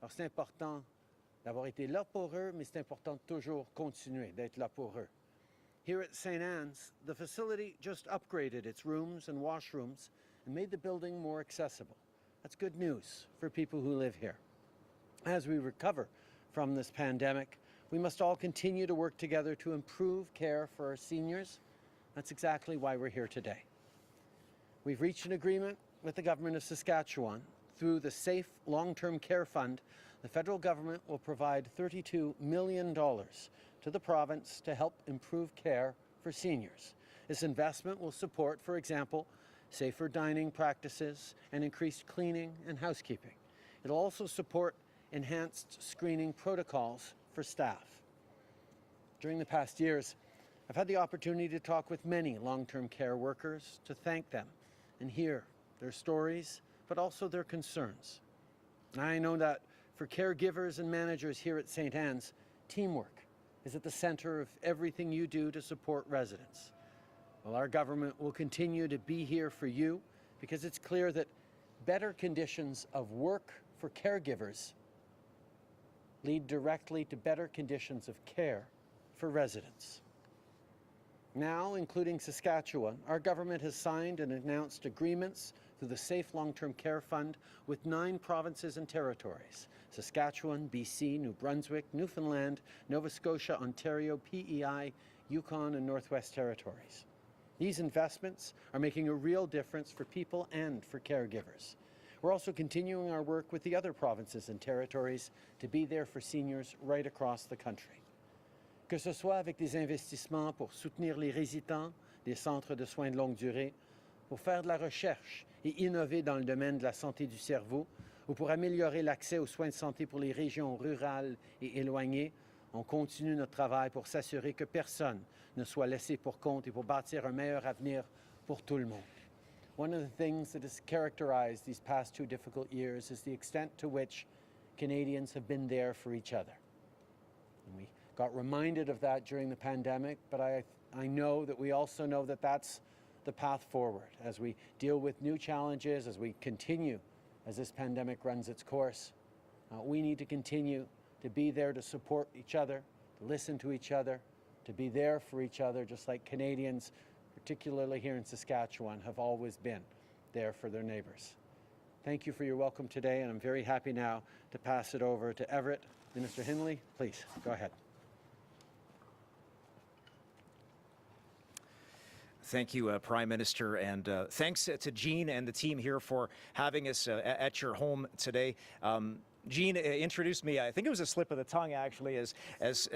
Alors c'est important d'avoir été là pour eux, mais c'est important de toujours continuer d'être là pour eux. Here at St. Anne's, the facility just upgraded its rooms and washrooms and made the building more accessible. That's good news for people who live here. As we recover from this pandemic, we must all continue to work together to improve care for our seniors. That's exactly why we're here today. We've reached an agreement with the Government of Saskatchewan. Through the Safe Long-Term Care Fund, the federal government will provide $32 million to the province to help improve care for seniors. This investment will support, for example, safer dining practices and increased cleaning and housekeeping. It'll also support enhanced screening protocols for staff. During the past years, I've had the opportunity to talk with many long-term care workers to thank them and hear their stories, but also their concerns. I know that for caregivers and managers here at St. Anne's, teamwork is at the center of everything you do to support residents. Well, our government will continue to be here for you because it's clear that better conditions of work for caregivers lead directly to better conditions of care for residents. Now, including Saskatchewan, our government has signed and announced agreements through the Safe Long-Term Care Fund with 9 provinces and territories: Saskatchewan, BC, New Brunswick, Newfoundland, Nova Scotia, Ontario, PEI, Yukon, and Northwest Territories. These investments are making a real difference for people and for caregivers. We're also continuing our work with the other provinces and territories to be there for seniors right across the country. Que ce soit avec des investissements pour soutenir les résidents des centres de soins de longue durée, pour faire de la recherche et innover dans le domaine de la santé du cerveau, ou pour améliorer l'accès aux soins de santé pour les régions rurales et éloignées, on continue notre travail pour s'assurer que personne ne soit laissé pour compte et pour bâtir un meilleur avenir pour tout le monde. One of the things that has characterized these past 2 difficult years is the extent to which Canadians have been there for each other. And we got reminded of that during the pandemic, but I know that we also know that that's the path forward as we deal with new challenges, as we continue, as this pandemic runs its course. We need to continue to be there to support each other, to listen to each other, to be there for each other, just like Canadians, particularly here in Saskatchewan, have always been there for their neighbours. Thank you for your welcome today, and I'm very happy now to pass it over to Everett. Minister Hindley, please, go ahead. Thank you, Prime Minister, and thanks to Jean and the team here for having us at your home today. Jean introduced me, I think it was a slip of the tongue actually, as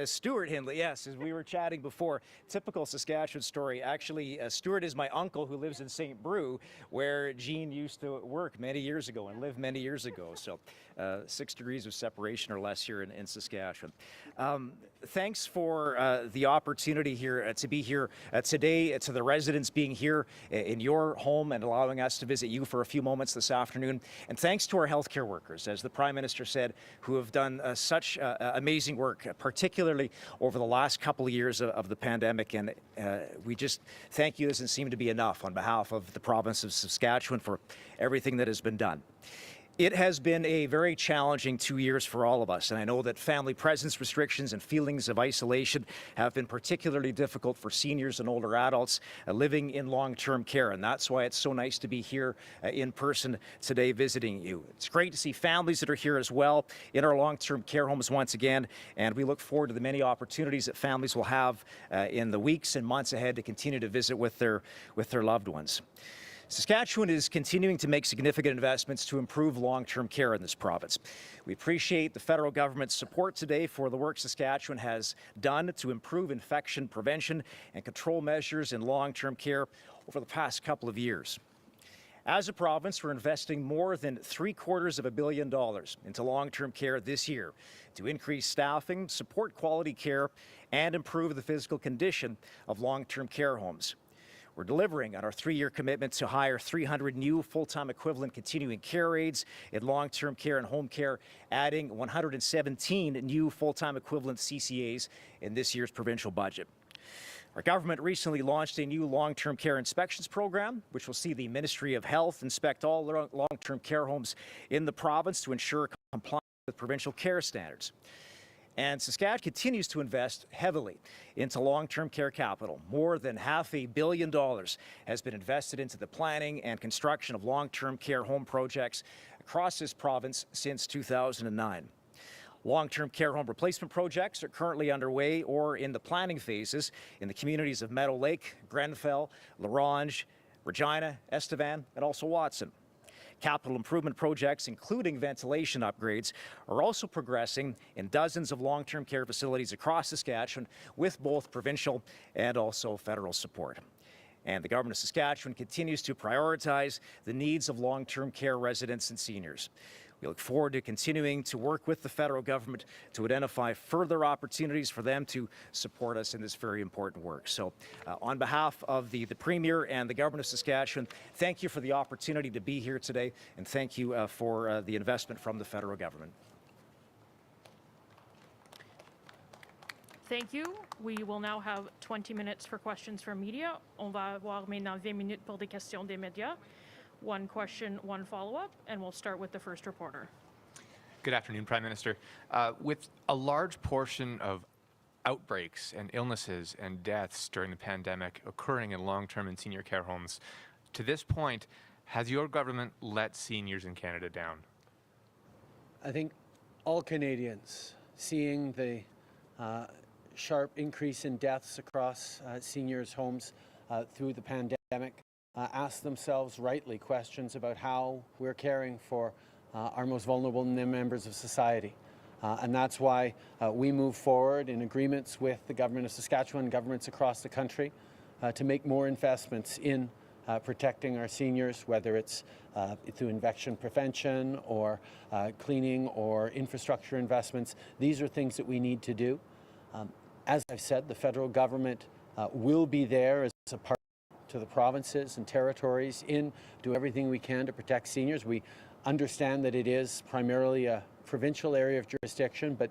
Stuart Hindley. Yes, as we were chatting before, typical Saskatchewan story. Actually, Stuart is my uncle who lives in St. Brew, where Jean used to work many years ago and live many years ago. So 6 degrees of separation or less here in Saskatchewan. Thanks for the opportunity here to be here today, to the residents being here in your home and allowing us to visit you for a few moments this afternoon. And thanks to our healthcare workers, as the Prime Minister said, who have done such amazing work, particularly over the last couple of years of the pandemic. And we just thank you. It doesn't seem to be enough on behalf of the province of Saskatchewan for everything that has been done. It has been a very challenging 2 years for all of us, and I know that family presence restrictions and feelings of isolation have been particularly difficult for seniors and older adults living in long-term care, and that's why it's so nice to be here in person today visiting you. It's great to see families that are here as well in our long-term care homes once again, and we look forward to the many opportunities that families will have in the weeks and months ahead to continue to visit with their loved ones. Saskatchewan is continuing to make significant investments to improve long-term care in this province. We appreciate the federal government's support today for the work Saskatchewan has done to improve infection prevention and control measures in long-term care over the past couple of years. As a province, we're investing more than $750 million into long-term care this year to increase staffing, support quality care, and improve the physical condition of long-term care homes. We're delivering on our 3-year commitment to hire 300 new full-time equivalent continuing care aides in long-term care and home care, adding 117 new full-time equivalent CCAs in this year's provincial budget. Our government recently launched a new long-term care inspections program, which will see the Ministry of Health inspect all long-term care homes in the province to ensure compliance with provincial care standards. And Saskatchewan continues to invest heavily into long-term care capital. More than $500 million has been invested into the planning and construction of long-term care home projects across this province since 2009. Long-term care home replacement projects are currently underway or in the planning phases in the communities of Meadow Lake, Grenfell, La Ronge, Regina, Estevan, and also Watson. Capital improvement projects, including ventilation upgrades, are also progressing in dozens of long-term care facilities across Saskatchewan with both provincial and also federal support. And the government of Saskatchewan continues to prioritize the needs of long-term care residents and seniors. We look forward to continuing to work with the federal government to identify further opportunities for them to support us in this very important work. So on behalf of the Premier and the government of Saskatchewan, thank you for the opportunity to be here today, and thank you for the investment from the federal government. Thank you. We will now have 20 minutes for questions from media. On va avoir maintenant 20 minutes pour des questions des médias. One question, one follow-up, and we'll start with the first reporter. Good afternoon, Prime Minister. With a large portion of outbreaks and illnesses and deaths during the pandemic occurring in long-term and senior care homes, to this point, has your government let seniors in Canada down? I think all Canadians, seeing the sharp increase in deaths across seniors' homes through the pandemic, ask themselves rightly questions about how we're caring for our most vulnerable members of society. And that's why we move forward in agreements with the government of Saskatchewan, governments across the country, to make more investments in protecting our seniors, whether it's through infection prevention or cleaning or infrastructure investments. These are things that we need to do. As I've said, the federal government will be there as a partner to the provinces and territories in do everything we can to protect seniors. We understand that it is primarily a provincial area of jurisdiction, but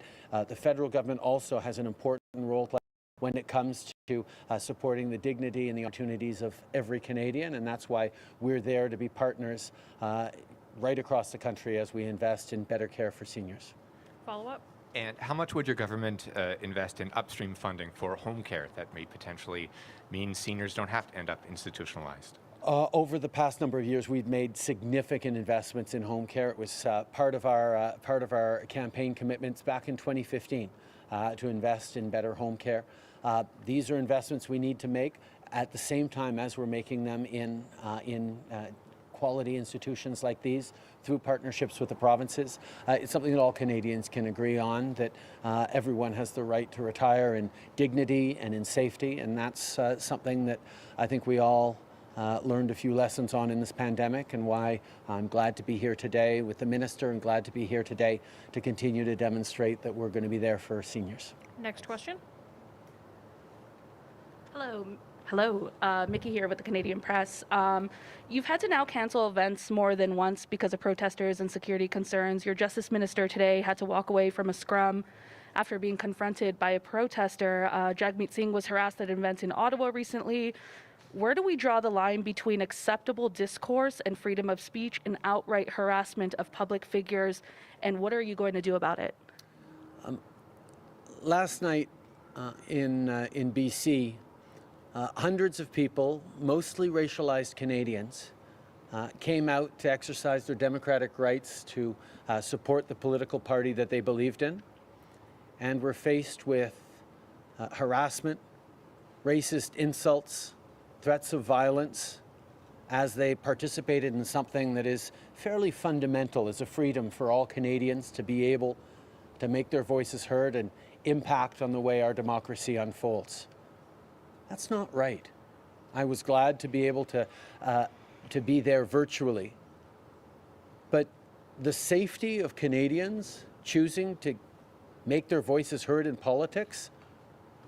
the federal government also has an important role to play when it comes to supporting the dignity and the opportunities of every Canadian, and that's why we're there to be partners right across the country as we invest in better care for seniors. Follow-up? And how much would your government invest in upstream funding for home care that may potentially mean seniors don't have to end up institutionalized? Over the past number of years, we've made significant investments in home care. It was part of our campaign commitments back in 2015 to invest in better home care. These are investments we need to make at the same time as we're making them in quality institutions like these through partnerships with the provinces. It's something that all Canadians can agree on, that everyone has the right to retire in dignity and in safety, and that's something that I think we all learned a few lessons on in this pandemic, and why I'm glad to be here today with the Minister and glad to be here today to continue to demonstrate that we're going to be there for seniors. Next question. Hello, Mickey here with the Canadian Press. You've had to now cancel events more than once because of protesters and security concerns. Your Justice Minister today had to walk away from a scrum after being confronted by a protester. Jagmeet Singh was harassed at an event in Ottawa recently. Where do we draw the line between acceptable discourse and freedom of speech and outright harassment of public figures, and what are you going to do about it? Last night in BC, hundreds of people, mostly racialized Canadians, came out to exercise their democratic rights to support the political party that they believed in, and were faced with harassment, racist insults, threats of violence as they participated in something that is fairly fundamental as a freedom for all Canadians to be able to make their voices heard and impact on the way our democracy unfolds. That's not right. I was glad to be able to be there virtually. But the safety of Canadians choosing to make their voices heard in politics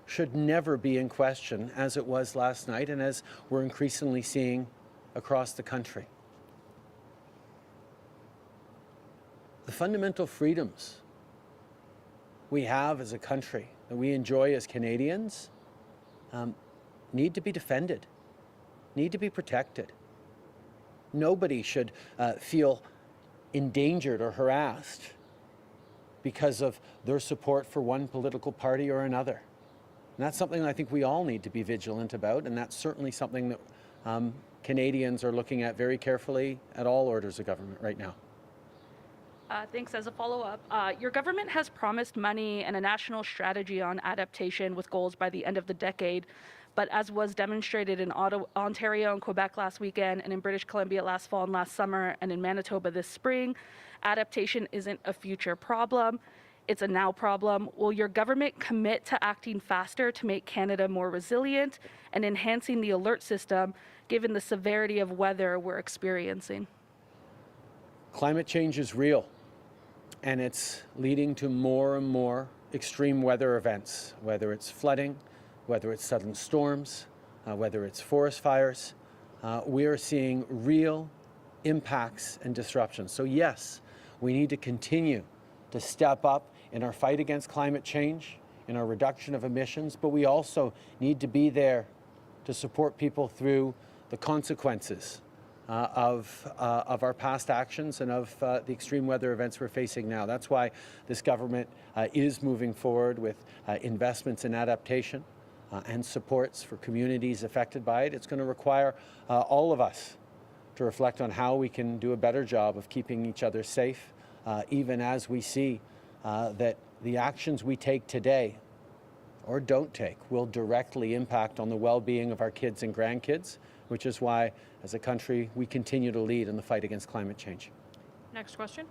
should never be in question, as it was last night and as we're increasingly seeing across the country. The fundamental freedoms we have as a country, that we enjoy as Canadians, need to be defended, need to be protected. Nobody should feel endangered or harassed because of their support for one political party or another. And that's something I think we all need to be vigilant about, and that's certainly something that Canadians are looking at very carefully at all orders of government right now. Thanks. As a follow-up, your government has promised money and a national strategy on adaptation with goals by the end of the decade. But as was demonstrated in Ontario and Quebec last weekend, and in British Columbia last fall and last summer, and in Manitoba this spring, adaptation isn't a future problem. It's a now problem. Will your government commit to acting faster to make Canada more resilient and enhancing the alert system, given the severity of weather we're experiencing? Climate change is real, and it's leading to more and more extreme weather events, whether it's flooding, whether it's sudden storms, whether it's forest fires. We are seeing real impacts and disruptions. So yes, we need to continue to step up in our fight against climate change, in our reduction of emissions, but we also need to be there to support people through the consequences of our past actions and of the extreme weather events we're facing now. That's why this government is moving forward with investments in adaptation and supports for communities affected by it. It's going to require all of us to reflect on how we can do a better job of keeping each other safe, even as we see that the actions we take today or don't take will directly impact on the well-being of our kids and grandkids, which is why, as a country, we continue to lead in the fight against climate change. Next question.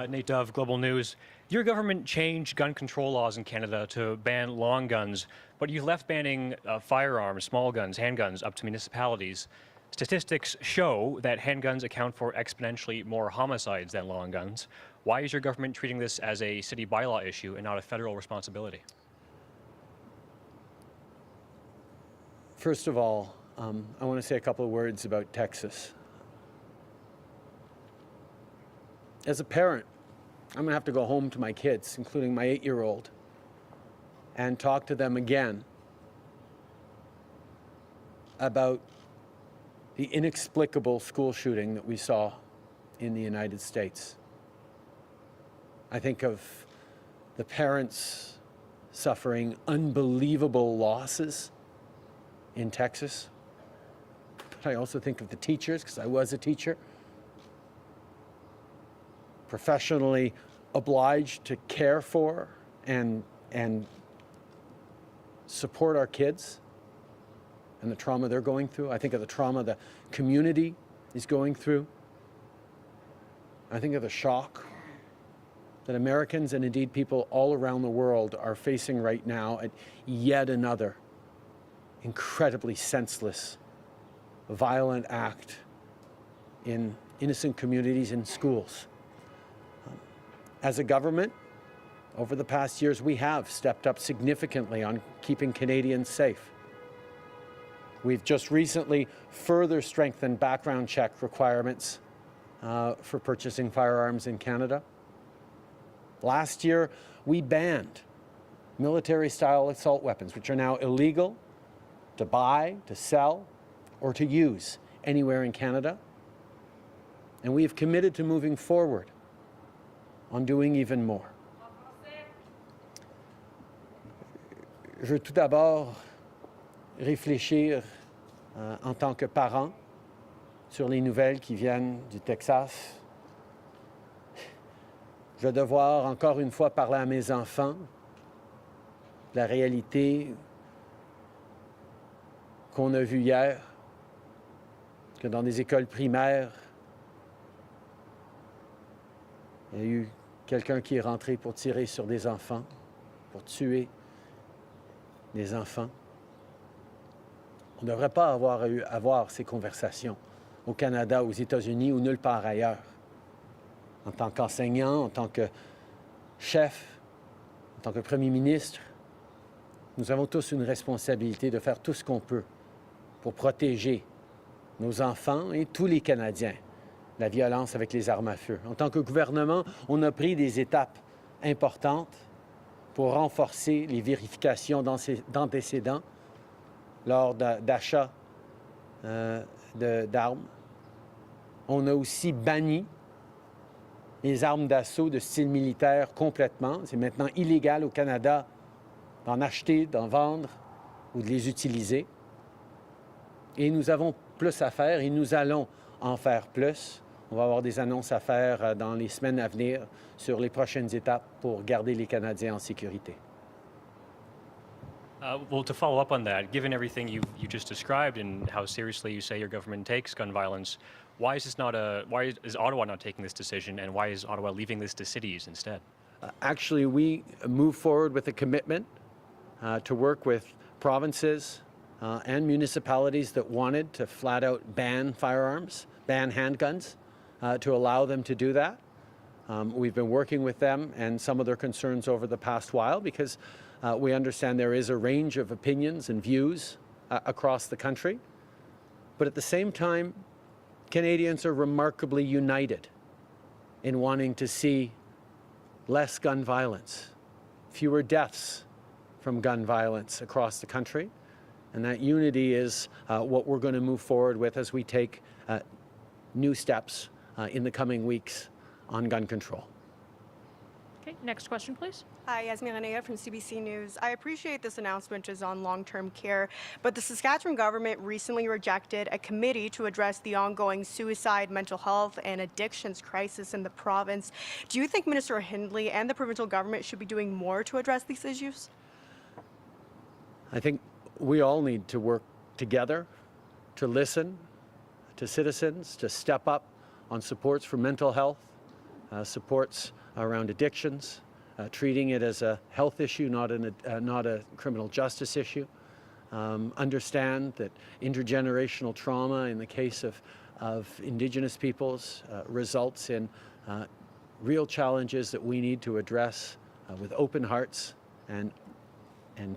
Nate Dove, Global News. Your government changed gun control laws in Canada to ban long guns, but you left banning firearms, small guns, handguns, up to municipalities. Statistics show that handguns account for exponentially more homicides than long guns. Why is your government treating this as a city bylaw issue and not a federal responsibility? First of all, I want to say a couple of words about Texas. As a parent, I'm going to have to go home to my kids, including my 8-year-old, and talk to them again about the inexplicable school shooting that we saw in the United States. I think of the parents suffering unbelievable losses in Texas. But I also think of the teachers, because I was a teacher, professionally obliged to care for and support our kids and the trauma they're going through. I think of the trauma the community is going through. I think of the shock that Americans and indeed people all around the world are facing right now at yet another incredibly senseless, violent act in innocent communities and schools. As a government, over the past years, we have stepped up significantly on keeping Canadians safe. We've just recently further strengthened background check requirements for purchasing firearms in Canada. Last year, we banned military-style assault weapons, which are now illegal to buy, to sell, or to use anywhere in Canada. And we have committed to moving forward on doing even more. Je veux tout d'abord réfléchir en tant que parent sur les nouvelles qui viennent du Texas. Je vais devoir encore une fois parler à mes enfants de la réalité qu'on a vue hier, que dans des écoles primaires, il y a eu quelqu'un qui est rentré pour tirer sur des enfants, pour tuer des enfants. On ne devrait pas avoir ces conversations au Canada, aux États-Unis ou nulle part ailleurs. En tant qu'enseignant, en tant que chef, en tant que premier ministre, nous avons tous une responsabilité de faire tout ce qu'on peut pour protéger nos enfants et tous les Canadiens de la violence avec les armes à feu. En tant que gouvernement, on a pris des étapes importantes pour renforcer les vérifications d'antécédents lors d'achats d'armes. On a aussi banni les armes d'assaut de style militaire complètement. C'est maintenant illégal au Canada d'en acheter, d'en vendre ou de les utiliser. Et nous avons plus à faire et nous allons en faire plus. On va avoir des annonces à faire dans les semaines à venir sur les prochaines étapes pour garder les Canadiens en sécurité. Well, to follow up on that, given everything you just described and how seriously you say your government takes gun violence, why is Ottawa not taking this decision, and why is Ottawa leaving this to cities instead? Actually, we move forward with a commitment to work with provinces and municipalities that wanted to flat out ban firearms, ban handguns, to allow them to do that. We've been working with them and some of their concerns over the past while because we understand there is a range of opinions and views across the country. But at the same time, Canadians are remarkably united in wanting to see less gun violence, fewer deaths from gun violence across the country. And that unity is what we're going to move forward with as we take new steps in the coming weeks on gun control. Okay, next question, please. Hi, Yasmin Renea from CBC News. I appreciate this announcement is on long-term care, but the Saskatchewan government recently rejected a committee to address the ongoing suicide, mental health, and addictions crisis in the province. Do you think Minister Hindley and the provincial government should be doing more to address these issues? I think we all need to work together to listen to citizens, to step up on supports for mental health, supports around addictions, treating it as a health issue, not a criminal justice issue. Understand that intergenerational trauma in the case of Indigenous peoples results in real challenges that we need to address with open hearts and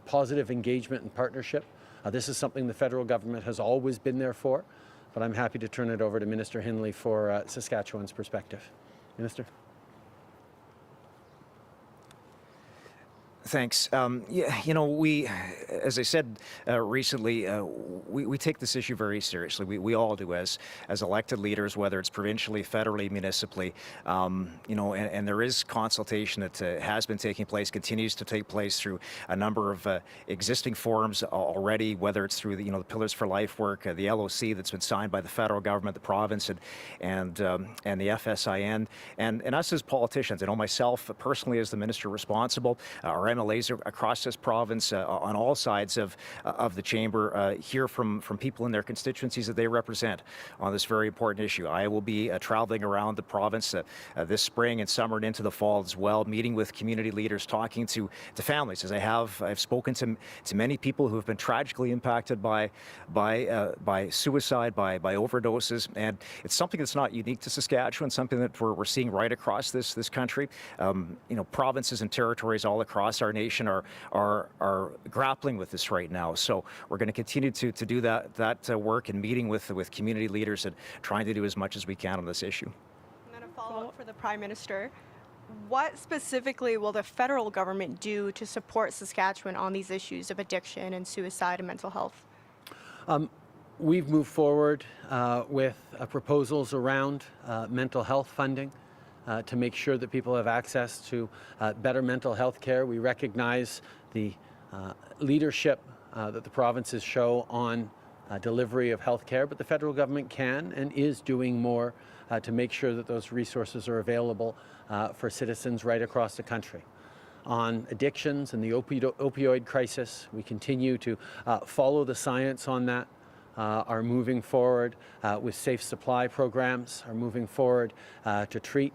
positive engagement and partnership. This is something the federal government has always been there for, but I'm happy to turn it over to Minister Hindley for Saskatchewan's perspective. Minister? Thanks. Yeah, you know, we, as I said recently, we take this issue very seriously. We all do as elected leaders, whether it's provincially, federally, municipally. You know, and there is consultation that has been taking place, continues to take place through a number of existing forums already, whether it's through the the Pillars for Life work, the LOC that's been signed by the federal government, the province, and the FSIN, and us as politicians. I know myself personally as the minister responsible, our MLAs across this province on all sides of the chamber hear from people in their constituencies that they represent on this very important issue. I will be traveling around the province this spring and summer and into the fall as well, meeting with community leaders, talking to families, as I've spoken to many people who have been tragically impacted by suicide, by overdoses, and it's something that's not unique to Saskatchewan, something that we're seeing right across this country. Provinces and territories all across our nation are grappling with this right now. So we're going to continue to do that work and meeting with community leaders and trying to do as much as we can on this issue. And then a follow-up for the Prime Minister. What specifically will the federal government do to support Saskatchewan on these issues of addiction and suicide and mental health? We've moved forward with proposals around mental health funding to make sure that people have access to better mental health care. We recognize the leadership that the provinces show on delivery of health care, but the federal government can and is doing more to make sure that those resources are available for citizens right across the country. On addictions and the opioid crisis, we continue to follow the science on that, are moving forward with safe supply programs, are moving forward to treat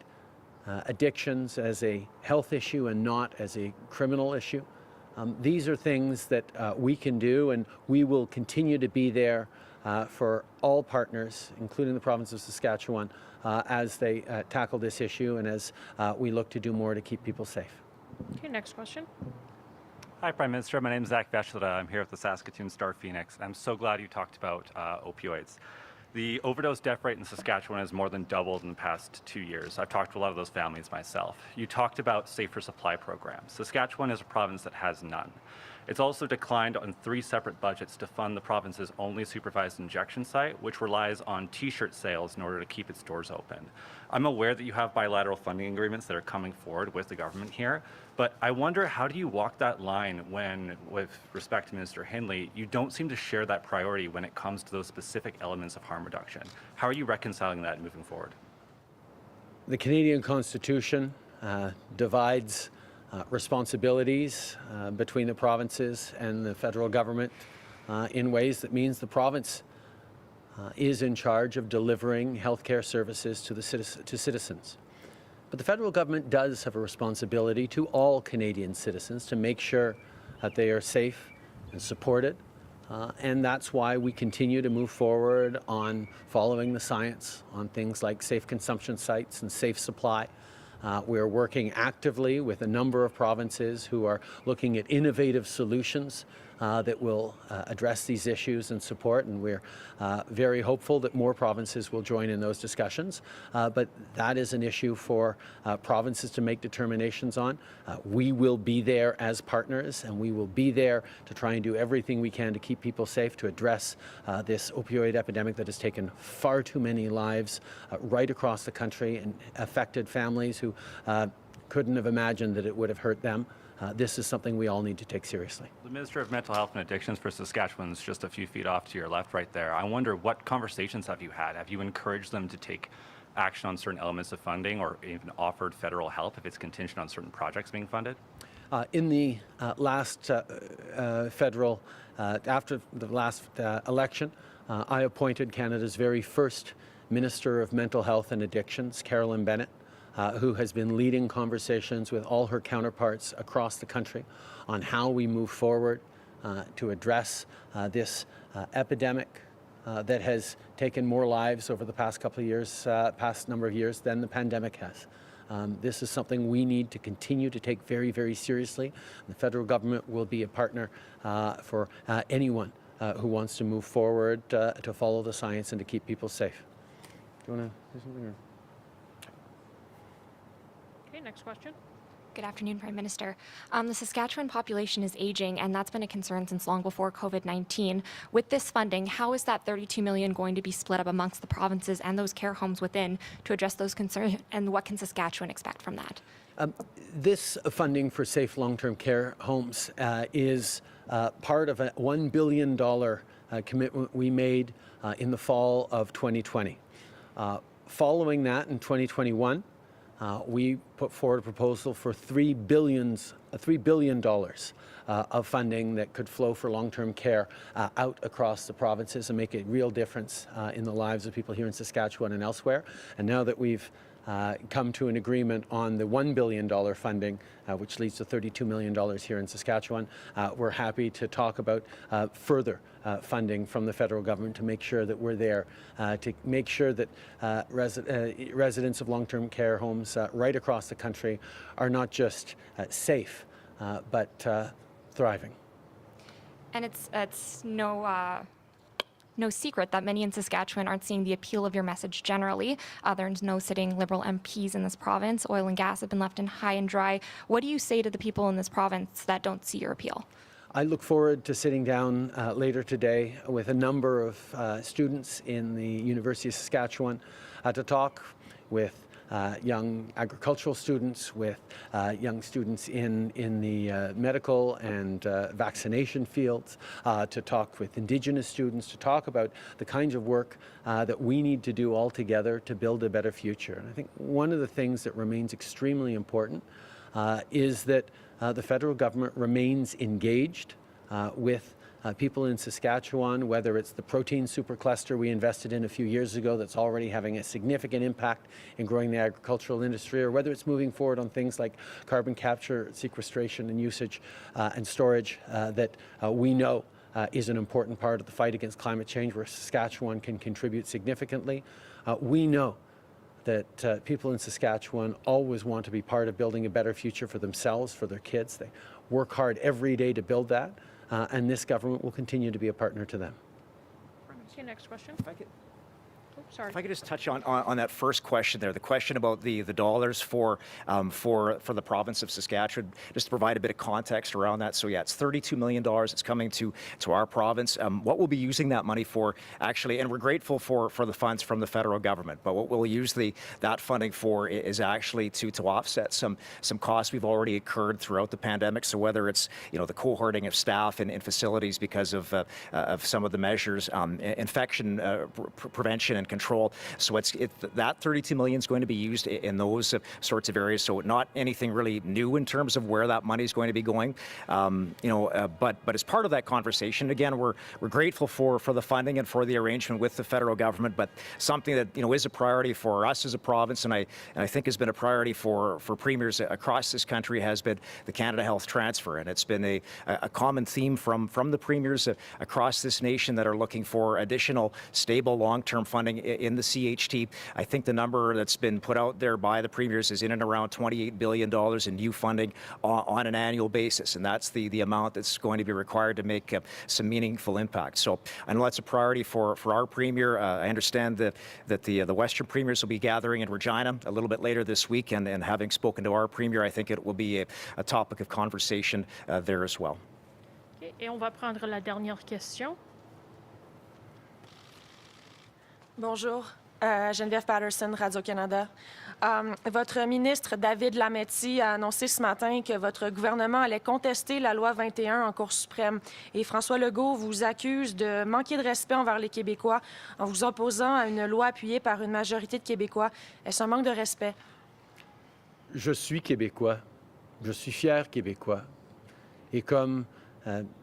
addictions as a health issue and not as a criminal issue. These are things that we can do, and we will continue to be there for all partners, including the province of Saskatchewan, as they tackle this issue and as we look to do more to keep people safe. Okay, next question. Hi, Prime Minister. My name is Zach Bechlada. I'm here with the Saskatoon Star Phoenix. I'm so glad you talked about opioids. The overdose death rate in Saskatchewan has more than doubled in the past 2 years. I've talked to a lot of those families myself. You talked about safer supply programs. Saskatchewan is a province that has none. It's also declined on 3 separate budgets to fund the province's only supervised injection site, which relies on t-shirt sales in order to keep its doors open. I'm aware that you have bilateral funding agreements that are coming forward with the government here, but I wonder, how do you walk that line when, with respect to Minister Hindley, you don't seem to share that priority when it comes to those specific elements of harm reduction? How are you reconciling that moving forward? The Canadian Constitution divides responsibilities between the provinces and the federal government in ways that means the province is in charge of delivering healthcare services to citizens. But the federal government does have a responsibility to all Canadian citizens to make sure that they are safe and supported. And that's why we continue to move forward on following the science on things like safe consumption sites and safe supply. We're working actively with a number of provinces who are looking at innovative solutions that will address these issues and support, and we're very hopeful that more provinces will join in those discussions. But that is an issue for provinces to make determinations on. We will be there as partners, and we will be there to try and do everything we can to keep people safe, to address this opioid epidemic that has taken far too many lives right across the country and affected families who couldn't have imagined that it would have hurt them. This is something we all need to take seriously. The Minister of Mental Health and Addictions for Saskatchewan is just a few feet off to your left right there. I wonder, what conversations have you had? Have you encouraged them to take action on certain elements of funding, or even offered federal help if it's contingent on certain projects being funded? In the last federal, after the last election, I appointed Canada's very first Minister of Mental Health and Addictions, Carolyn Bennett, who has been leading conversations with all her counterparts across the country on how we move forward to address this epidemic that has taken more lives over the past couple of years, past number of years, than the pandemic has. This is something we need to continue to take very, very seriously. The federal government will be a partner for anyone who wants to move forward to follow the science and to keep people safe. Do you want to say something? Or? Okay, next question. Good afternoon, Prime Minister. The Saskatchewan population is aging, and that's been a concern since long before COVID-19. With this funding, how is that $32 million going to be split up amongst the provinces and those care homes within to address those concerns, and what can Saskatchewan expect from that? This funding for safe long-term care homes is part of a $1 billion commitment we made in the fall of 2020. Following that, in 2021, we put forward a proposal for $3 billion of funding that could flow for long-term care out across the provinces and make a real difference in the lives of people here in Saskatchewan and elsewhere. And now that we've come to an agreement on the $1 billion funding, which leads to $32 million here in Saskatchewan, we're happy to talk about further funding from the federal government to make sure that we're there, to make sure that residents of long-term care homes right across the country are not just safe, but thriving. And it's no secret that many in Saskatchewan aren't seeing the appeal of your message generally. There's no sitting Liberal MPs in this province. Oil and gas have been left in high and dry. What do you say to the people in this province that don't see your appeal? I look forward to sitting down later today with a number of students in the University of Saskatchewan to talk with young agricultural students, with young students in the medical and vaccination fields, to talk with Indigenous students, to talk about the kinds of work that we need to do all together to build a better future. And I think one of the things that remains extremely important is that the federal government remains engaged with people in Saskatchewan, whether it's the protein supercluster we invested in a few years ago that's already having a significant impact in growing the agricultural industry, or whether it's moving forward on things like carbon capture, sequestration and usage and storage that we know is an important part of the fight against climate change, where Saskatchewan can contribute significantly. We know that people in Saskatchewan always want to be part of building a better future for themselves, for their kids. They work hard every day to build that, and this government will continue to be a partner to them. Okay, next question. If I could Sorry. If I could just touch on that first question there, the question about the dollars for the province of Saskatchewan, just to provide a bit of context around that. So yeah, it's $32 million. It's coming to our province. What we'll be using that money for, actually, and we're grateful for the funds from the federal government, but what we'll use that funding for is actually to offset some costs we've already incurred throughout the pandemic. So whether it's the cohorting of staff in facilities because of some of the measures, infection prevention and control. So that $32 million is going to be used in those sorts of areas. So not anything really new in terms of where that money is going to be going. But as part of that conversation, again, we're grateful for the funding and for the arrangement with the federal government. But something that is a priority for us as a province, and I think has been a priority for premiers across this country, has been the Canada Health Transfer, and it's been a common theme from the premiers across this nation that are looking for additional stable long-term funding in the CHT. I think the number that's been put out there by the premiers is in and around $28 billion in new funding on an annual basis, and that's the amount that's going to be required to make some meaningful impact. So I know that's a priority for our premier. I understand that the Western premiers will be gathering in Regina a little bit later this week, and having spoken to our premier, I think it will be a topic of conversation there as well. Okay. Et on va prendre la dernière question. Bonjour, Geneviève Patterson, Radio-Canada. Votre ministre David Lametti a annoncé ce matin que votre gouvernement allait contester la loi 21 en Cour suprême. Et François Legault vous accuse de manquer de respect envers les Québécois en vous opposant à une loi appuyée par une majorité de Québécois. Est-ce un manque de respect? Je suis Québécois. Je suis fier Québécois. Et comme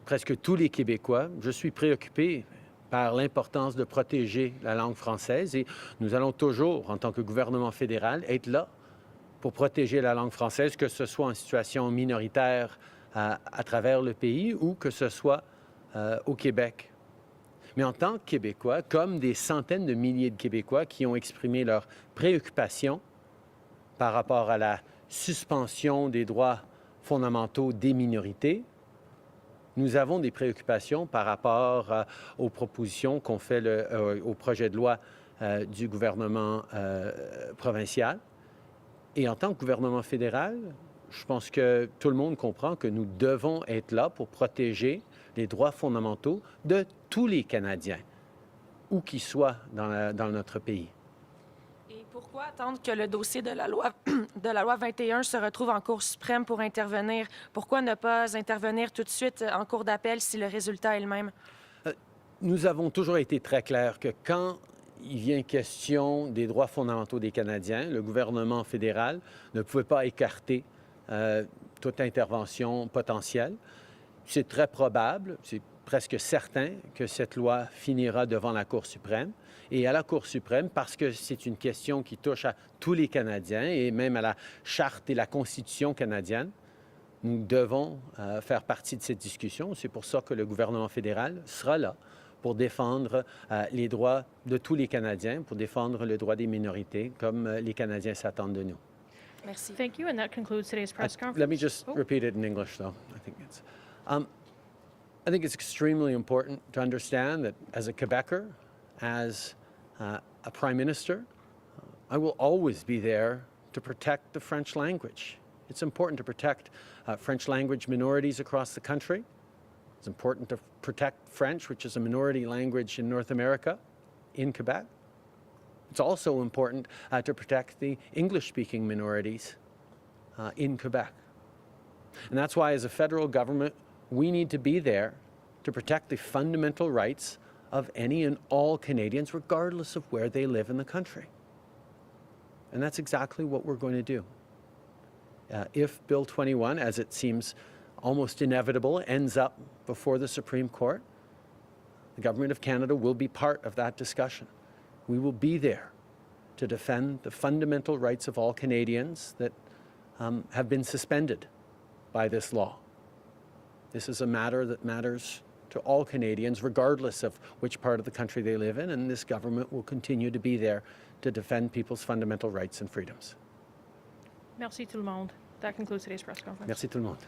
presque tous les Québécois, je suis préoccupé par l'importance de protéger la langue française, et nous allons toujours, en tant que gouvernement fédéral, être là pour protéger la langue française, que ce soit en situation minoritaire à travers le pays ou que ce soit au Québec. Mais en tant que Québécois, comme des centaines de milliers de Québécois qui ont exprimé leurs préoccupations par rapport à la suspension des droits fondamentaux des minorités, nous avons des préoccupations par rapport aux propositions qu'on fait au projet de loi du gouvernement provincial. Et en tant que gouvernement fédéral, je pense que tout le monde comprend que nous devons être là pour protéger les droits fondamentaux de tous les Canadiens, où qu'ils soient dans notre pays. Et pourquoi attendre que le dossier de la loi 21 se retrouve en Cour suprême pour intervenir? Pourquoi ne pas intervenir tout de suite en Cour d'appel si le résultat est le même? Nous avons toujours été très clairs que quand il vient question des droits fondamentaux des Canadiens, le gouvernement fédéral ne pouvait pas écarter toute intervention potentielle. C'est très probable, c'est presque certain que cette loi finira devant la Cour suprême. Et à la Cour suprême, parce que c'est une question qui touche à tous les Canadiens et même à la Charte et la Constitution canadienne, nous devons faire partie de cette discussion. C'est pour ça que le gouvernement fédéral sera là pour défendre les droits de tous les Canadiens, pour défendre le droit des minorités, comme les Canadiens s'attendent de nous. Merci. Thank you, and that concludes today's press conference. Let me just repeat it in English, though. I think it's extremely important to understand that as a Quebecer, as a Prime Minister, I will always be there to protect the French language. It's important to protect French language minorities across the country. It's important to protect French, which is a minority language in North America, in Quebec. It's also important to protect the English-speaking minorities in Quebec. And that's why, as a federal government, we need to be there to protect the fundamental rights of any and all Canadians, regardless of where they live in the country. And that's exactly what we're going to do. If Bill 21, as it seems almost inevitable, ends up before the Supreme Court, the Government of Canada will be part of that discussion. We will be there to defend the fundamental rights of all Canadians that have been suspended by this law. This is a matter that matters to all Canadians, regardless of which part of the country they live in, and this government will continue to be there to defend people's fundamental rights and freedoms. Merci tout le monde. That concludes today's press conference. Merci tout le monde.